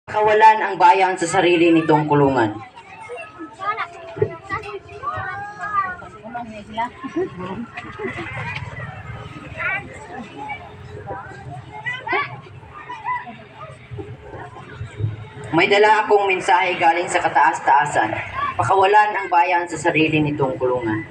Kawalan ang bayan sa sarili nitong kulungan. May dala akong mensahe galing sa kataas-taasan. Pakawalan ang bayan sa sarili nitong kulungan.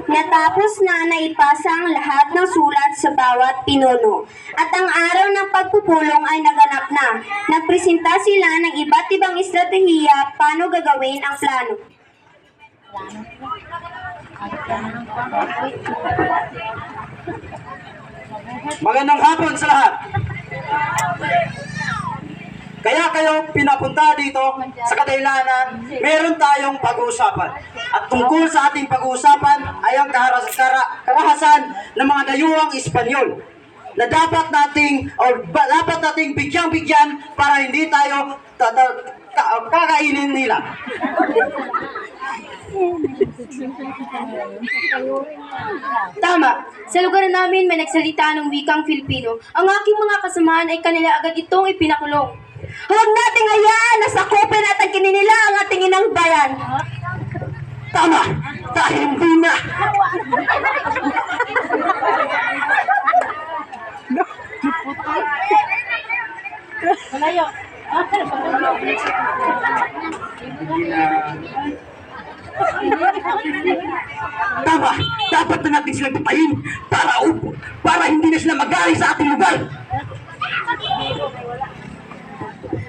Natapos na naipasa ang lahat ng sulat sa bawat pinuno, at ang araw ng pagpupulong ay naganap na. Nagpresenta sila ng iba't ibang estratehiya paano gagawin ang plano. Magandang hapon sa lahat. Kaya kayo pinapunta dito sa Kadailanan, meron tayong pag-uusapan. At tungkol sa ating pag-uusapan ay ang karahasan ng mga dayuhang Espanyol na dapat nating bigyang-bigyan para hindi tayo kakainin nila. Tama. Sa lugar namin may nagsalita ng wikang Filipino. Ang aking mga kasamahan ay kanila agad itong ipinakulong. Huwag nating hayaan na sakupin at aginin nila ang ating inang bayan. Tama! Dahil hindi na! Tama! Dapat na natin silang patayin para hindi na sila magaling sa ating lugar!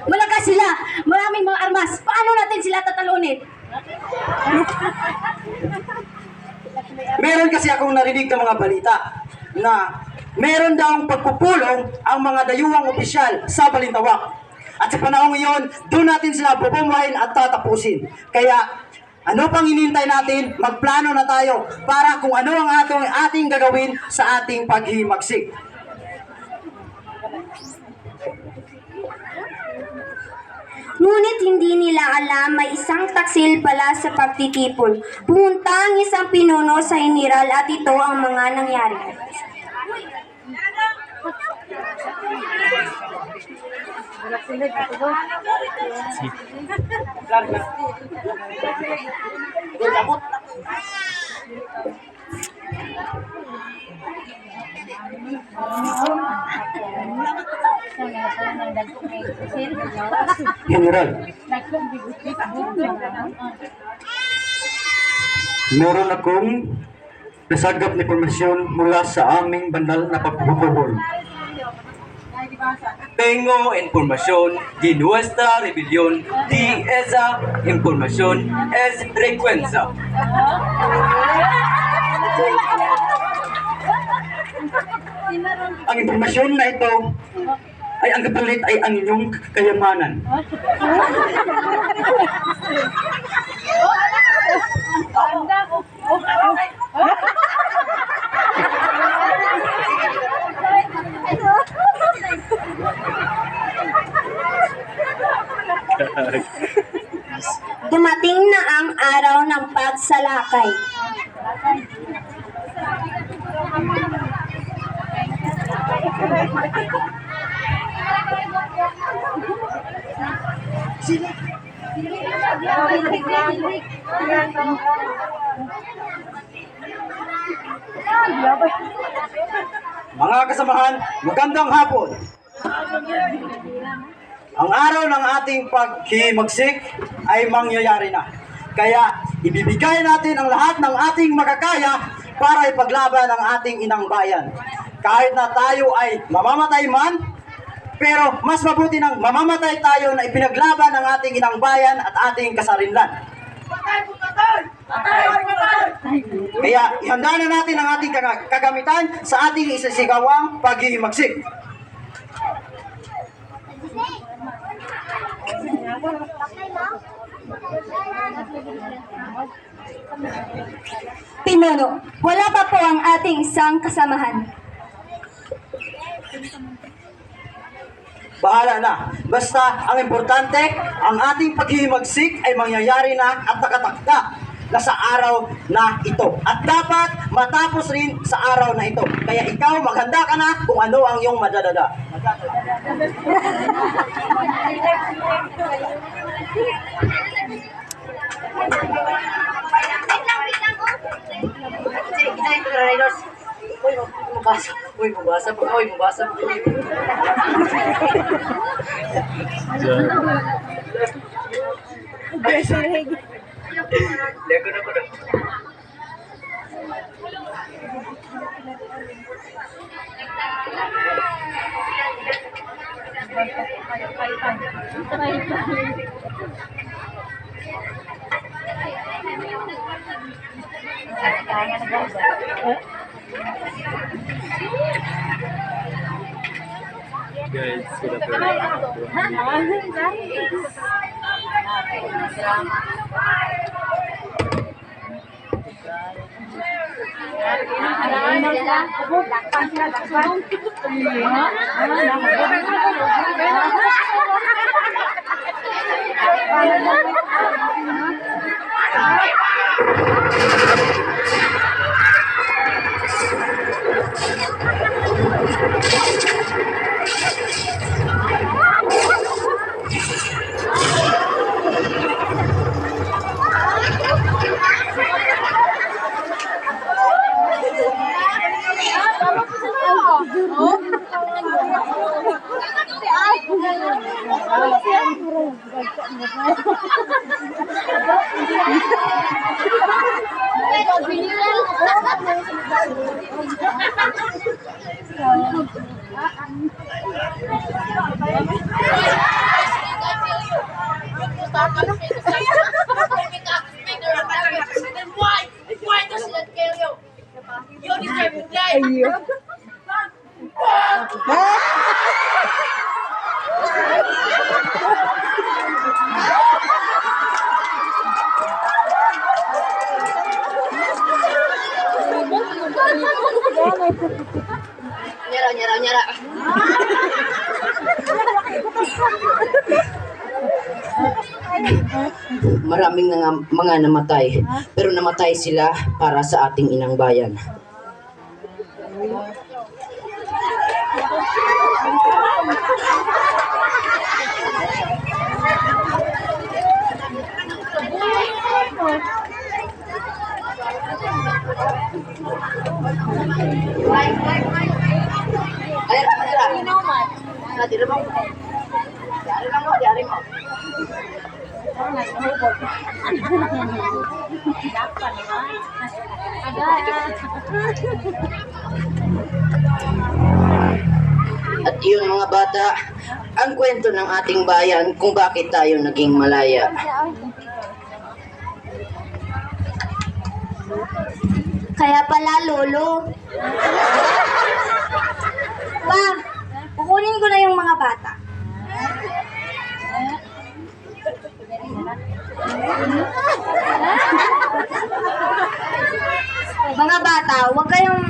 Malakas sila! Maraming mga armas! Paano natin sila tatalunin? Meron kasi akong narinig ng mga balita na meron daw pagpupulong ang mga dayuhang opisyal sa Balintawak. At sa panahon ngayon, doon natin sila bubumuhin at tatapusin. Kaya, ano pang hinintay natin? Magplano na tayo para kung ano ang ating gagawin sa ating paghimagsik. Ngunit hindi nila alam may isang taksil pala sa pagtitipon. Pumunta ang isang pinuno sa hiniral at ito ang mga nangyari. General, meron akong nasagap na impormasyon mula sa aming bandal na pagpupulong. Tengo información de nuestra rebelión y esa información es frecuencia. Ang impormasyon na ito ay ang kapalit ay ang inyong kayamanan. Dumating na ang araw ng pagsalakay. Mga kasamahan, magandang hapon. Ang araw ng ating paghimagsik ay mangyayari na. Kaya ibibigay natin ang lahat ng ating makakaya para ipaglaban ang ating inang bayan. Kahit na tayo ay mamamatay man, pero mas mabuti nang mamamatay tayo na ipinaglaban ang ating inang bayan at ating kasarinlan. Kaya ihanda na natin ang ating kagamitan sa ating isasigawang paghihimagsik. Pinuno, wala pa po ang ating isang kasamahan. Bahala na. Basta ang importante, ang ating paghihimagsik ay mangyayari na at nakatakda. na sa araw na ito. At dapat matapos rin sa araw na ito. Kaya ikaw, maghanda ka na kung ano ang iyong madadada. Mabasa pa. Lego na ko na. Why does that kill you? You deserve to die. Nyara. Maraming mga namatay, pero namatay sila para sa ating inang bayan. At yun mga bata, ang kwento ng ating bayan kung bakit tayo naging malaya. Kaya pala, Lolo. Pa, kukunin ko na yung mga bata. Mga bata, huwag kayong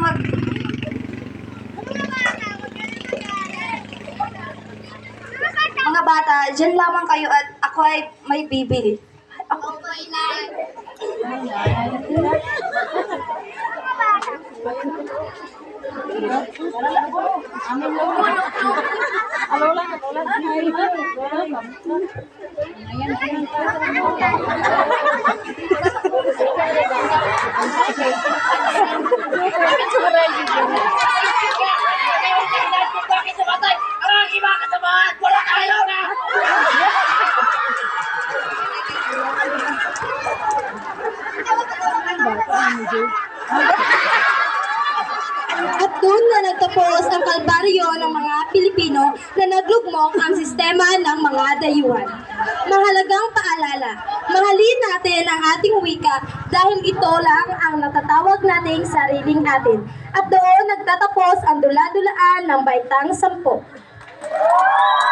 Mga bata, dyan lamang kayo at ako ay may bibili. Ako At doon na nagtapos ang kalbaryo ng mga Pilipino na naglugmok ang sistema ng mga dayuhan. Mahalagang paalala, mahalin natin ang ating wika dahil ito lang ang natatawag nating sariling atin. At doon nagtatapos ang dula-dulaan ng Baitang 10.